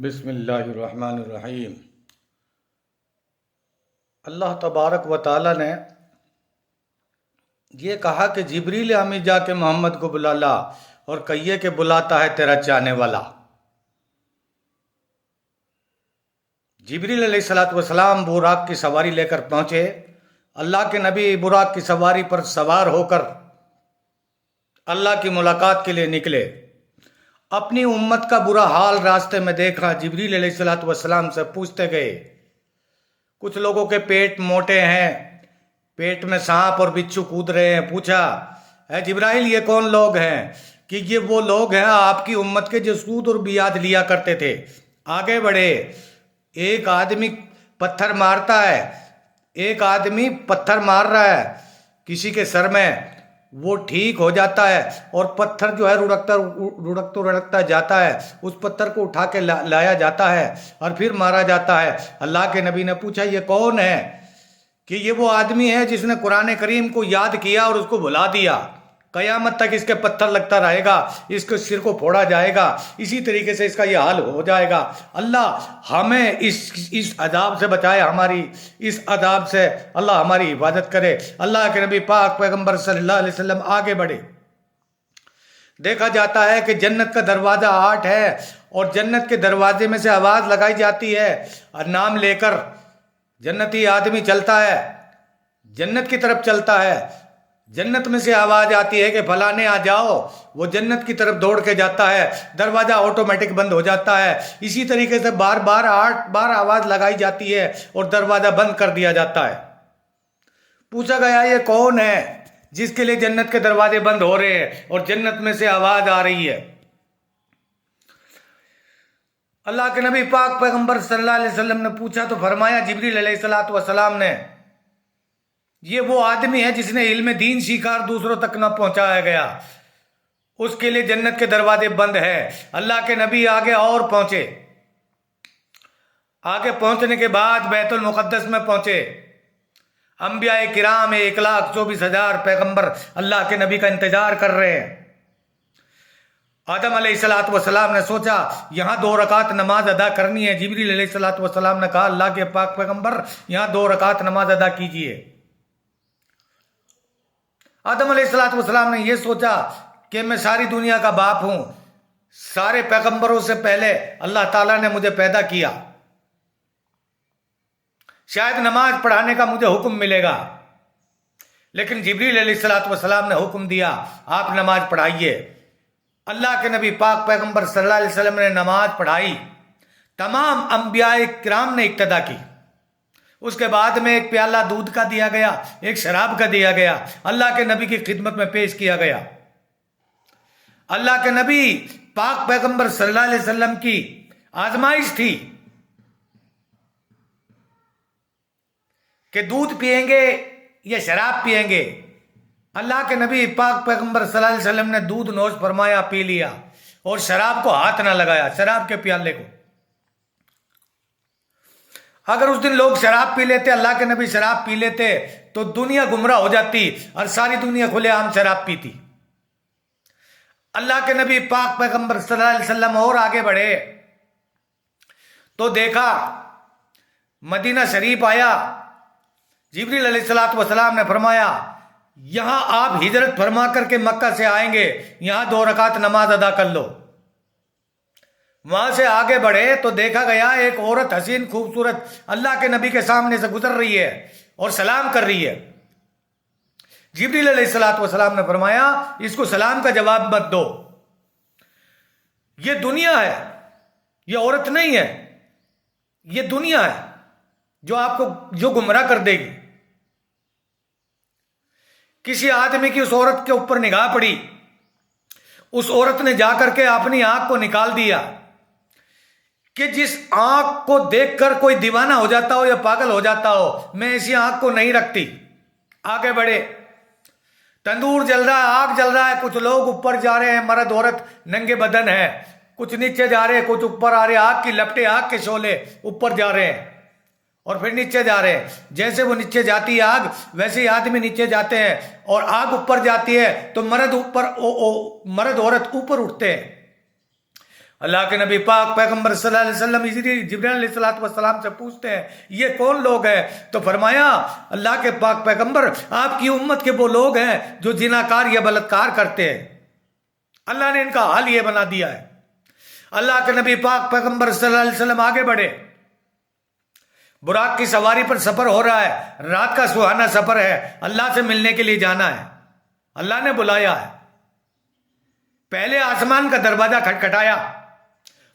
بسم اللہ الرحمن الرحیم۔ اللہ تبارک و تعالی نے یہ کہا کہ جبریل امی جا کے محمد کو بلا لا اور کہیے کہ بلاتا ہے تیرا چاہنے والا۔ جبریل علیہ الصلوۃ والسلام براق کی سواری لے کر پہنچے۔ اللہ کے نبی براق کی سواری پر سوار ہو کر اللہ کی ملاقات کے لیے نکلے۔ اپنی امت کا برا حال راستے میں دیکھا، جبریل علیہ الصلوۃ والسلام سے پوچھتے گئے۔ کچھ لوگوں کے پیٹ موٹے ہیں، پیٹ میں سانپ اور بچھو کود رہے ہیں۔ پوچھا، اے جبرائیل یہ کون لوگ ہیں؟ کہ یہ وہ لوگ ہیں آپ کی امت کے جو سود اور بیعت لیا کرتے تھے۔ آگے بڑھے، ایک آدمی پتھر مارتا ہے، ایک آدمی پتھر مار رہا ہے کسی کے سر میں، وہ ٹھیک ہو جاتا ہے اور پتھر جو ہے رڑکتا جاتا ہے، اس پتھر کو اٹھا کے لایا جاتا ہے اور پھر مارا جاتا ہے۔ اللہ کے نبی نے پوچھا یہ کون ہے؟ کہ یہ وہ آدمی ہے جس نے قرآن کریم کو یاد کیا اور اس کو بھلا دیا۔ قیامت تک اس کے پتھر لگتا رہے گا، اس کے سر کو پھوڑا جائے گا، اسی طریقے سے اس کا یہ حال ہو جائے گا۔ اللہ ہمیں اس عذاب سے بچائے، ہماری اس عذاب سے اللہ ہماری حفاظت کرے۔ اللہ کے نبی پاک پیغمبر صلی اللہ علیہ وسلم آگے بڑھے۔ دیکھا جاتا ہے کہ جنت کا دروازہ 8 ہے اور جنت کے دروازے میں سے آواز لگائی جاتی ہے اور نام لے کر جنتی آدمی چلتا ہے، جنت کی طرف چلتا ہے۔ جنت میں سے آواز آتی ہے کہ فلانے آ جاؤ، وہ جنت کی طرف دوڑ کے جاتا ہے، دروازہ آٹومیٹک بند ہو جاتا ہے۔ اسی طریقے سے بار بار 8 بار آواز لگائی جاتی ہے اور دروازہ بند کر دیا جاتا ہے۔ پوچھا گیا یہ کون ہے جس کے لیے جنت کے دروازے بند ہو رہے ہیں اور جنت میں سے آواز آ رہی ہے؟ اللہ کے نبی پاک پیغمبر صلی اللہ علیہ وسلم نے پوچھا تو فرمایا جبریل علیہ الصلوۃ والسلام نے، یہ وہ آدمی ہے جس نے علم دین سیکھا اور دوسروں تک نہ پہنچایا گیا، اس کے لیے جنت کے دروازے بند ہے۔ اللہ کے نبی آگے اور پہنچے۔ آگے پہنچنے کے بعد بیت المقدس میں پہنچے۔ انبیاء کرام 1,24,000 پیغمبر اللہ کے نبی کا انتظار کر رہے ہیں۔ آدم علیہ الصلوۃ والسلام نے سوچا یہاں 2 رکعت نماز ادا کرنی ہے۔ جبریل علیہ الصلوۃ والسلام نے کہا اللہ کے پاک پیغمبر یہاں 2 رکعت نماز ادا کیجئے۔ آدم علیہ الصلوۃ والسلام نے یہ سوچا کہ میں ساری دنیا کا باپ ہوں، سارے پیغمبروں سے پہلے اللہ تعالیٰ نے مجھے پیدا کیا، شاید نماز پڑھانے کا مجھے حکم ملے گا۔ لیکن جبریل علیہ الصلوۃ والسلام نے حکم دیا آپ نماز پڑھائیے۔ اللہ کے نبی پاک پیغمبر صلی اللہ علیہ وسلم نے نماز پڑھائی، تمام انبیاء کرام نے اقتدا کی۔ اس کے بعد میں ایک پیالہ دودھ کا دیا گیا، ایک شراب کا دیا گیا، اللہ کے نبی کی خدمت میں پیش کیا گیا۔ اللہ کے نبی پاک پیغمبر صلی اللہ علیہ وسلم کی آزمائش تھی کہ دودھ پئیں گے یا شراب پئیں گے۔ اللہ کے نبی پاک پیغمبر صلی اللہ علیہ وسلم نے دودھ نوش فرمایا، پی لیا اور شراب کو ہاتھ نہ لگایا، شراب کے پیالے کو۔ اگر اس دن لوگ شراب پی لیتے، اللہ کے نبی شراب پی لیتے تو دنیا گمراہ ہو جاتی اور ساری دنیا کھلے عام شراب پیتی۔ اللہ کے نبی پاک پیغمبر صلی اللہ علیہ وسلم اور آگے بڑھے تو دیکھا مدینہ شریف آیا۔ جبریل علیہ الصلوۃ والسلام نے فرمایا یہاں آپ ہجرت فرما کر کے مکہ سے آئیں گے، یہاں 2 رکعت نماز ادا کر لو۔ وہاں سے آگے بڑھے تو دیکھا گیا ایک عورت حسین خوبصورت اللہ کے نبی کے سامنے سے گزر رہی ہے اور سلام کر رہی ہے۔ جبریل علیہ الصلوۃ والسلام نے فرمایا اس کو سلام کا جواب مت دو، یہ دنیا ہے، یہ عورت نہیں ہے، یہ دنیا ہے جو آپ کو جو گمراہ کر دے گی۔ کسی آدمی کی اس عورت کے اوپر نگاہ پڑی، اس عورت نے جا کر کے اپنی آنکھ کو نکال دیا کہ جس آنکھ کو دیکھ کر کوئی دیوانہ ہو جاتا ہو یا پاگل ہو جاتا ہو، میں ایسی آنکھ کو نہیں رکھتی۔ آگے بڑھے، تندور جل رہا ہے، آگ جل رہا ہے، کچھ لوگ اوپر جا رہے ہیں، مرد عورت ننگے بدن ہے، کچھ نیچے جا رہے ہیں، کچھ اوپر آ رہے ہیں، آگ کی لپٹیں، آگ کے شعلے اوپر جا رہے ہیں اور پھر نیچے جا رہے ہیں۔ جیسے وہ نیچے جاتی ہے آگ، ویسے ہی آدمی نیچے جاتے ہیں اور آگ اوپر جاتی ہے تو مرد عورت اوپر اٹھتے ہیں۔ اللہ کے نبی پاک پیغمبر صلی اللہ علیہ وسلم جبرائیل علیہ السلام سے پوچھتے ہیں یہ کون لوگ ہیں؟ تو فرمایا اللہ کے پاک پیغمبر آپ کی امت کے وہ لوگ ہیں جو زناکار یا بلاత్కాر کرتے ہیں، اللہ نے ان کا حال یہ بنا دیا ہے۔ اللہ کے نبی پاک پیغمبر صلی اللہ علیہ وسلم آگے بڑھے، براق کی سواری پر سفر ہو رہا ہے، رات کا سہانا سفر ہے، اللہ سے ملنے کے لیے جانا ہے، اللہ نے بلایا ہے۔ پہلے آسمان کا دروازہ کھٹکھٹایا،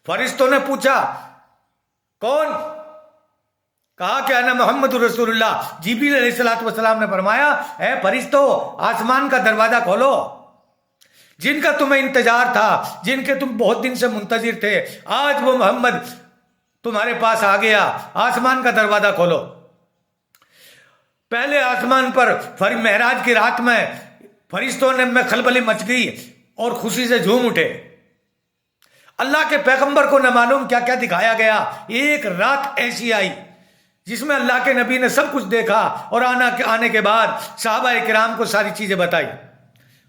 فرشتوں نے پوچھا کون؟ کہا کہ انا محمد رسول اللہ۔ جبریل علیہ السلام نے فرمایا اے فرشتوں آسمان کا دروازہ کھولو، جن کا تمہیں انتظار تھا، جن کے تم بہت دن سے منتظر تھے، آج وہ محمد تمہارے پاس آ گیا، آسمان کا دروازہ کھولو۔ پہلے آسمان پر معراج کی رات میں فرشتوں میں خلبلی مچ گئی اور خوشی سے جھوم اٹھے۔ اللہ کے پیغمبر کو نہ معلوم کیا کیا دکھایا گیا۔ ایک رات ایسی آئی جس میں اللہ کے نبی نے سب کچھ دیکھا اور آنے کے بعد صحابہ کرام کو ساری چیزیں بتائی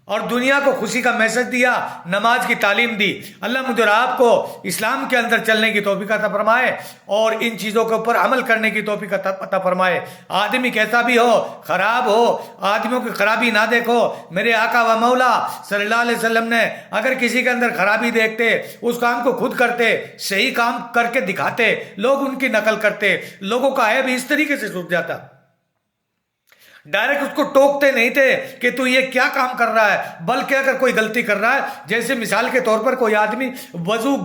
اور دنیا کو خوشی کا میسج دیا، نماز کی تعلیم دی۔ اللہ مجھے اور آپ کو اسلام کے اندر چلنے کی توفیق عطا فرمائے اور ان چیزوں کے اوپر عمل کرنے کی توفیق عطا فرمائے۔ آدمی کیسا بھی ہو، خراب ہو، آدمیوں کی خرابی نہ دیکھو۔ میرے آقا و مولا صلی اللہ علیہ وسلم نے اگر کسی کے اندر خرابی دیکھتے اس کام کو خود کرتے، صحیح کام کر کے دکھاتے، لوگ ان کی نقل کرتے، لوگوں کا عیب اس طریقے سے چھپ جاتا۔ ڈائریکٹ اس کو ٹوکتے نہیں تھے کہ تو یہ کیا کام کر رہا ہے، بلکہ اگر کوئی غلطی کر رہا ہے، جیسے مثال کے طور پر کوئی آدمی وضو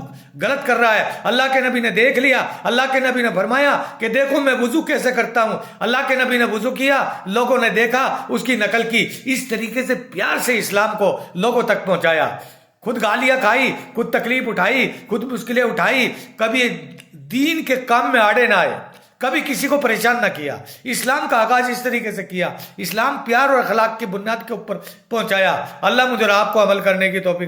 غلط کر رہا ہے، اللہ کے نبی نے دیکھ لیا، اللہ کے نبی نے فرمایا کہ دیکھو میں وضو کیسے کرتا ہوں، اللہ کے نبی نے وضو کیا، لوگوں نے دیکھا، اس کی نقل کی۔ اس طریقے سے پیار سے اسلام کو لوگوں تک پہنچایا۔ خود گالیاں کھائی، خود تکلیف اٹھائی، خود مشکلیں اٹھائی، کبھی دین کے کام میں آڑے نہ آئے، کبھی کسی کو پریشان نہ کیا۔ اسلام کا آغاز اس طریقے سے کیا، اسلام پیار اور اخلاق کی بنیاد کے اوپر پہنچایا۔ اللہ مجھے اور آپ کو عمل کرنے کی توفیق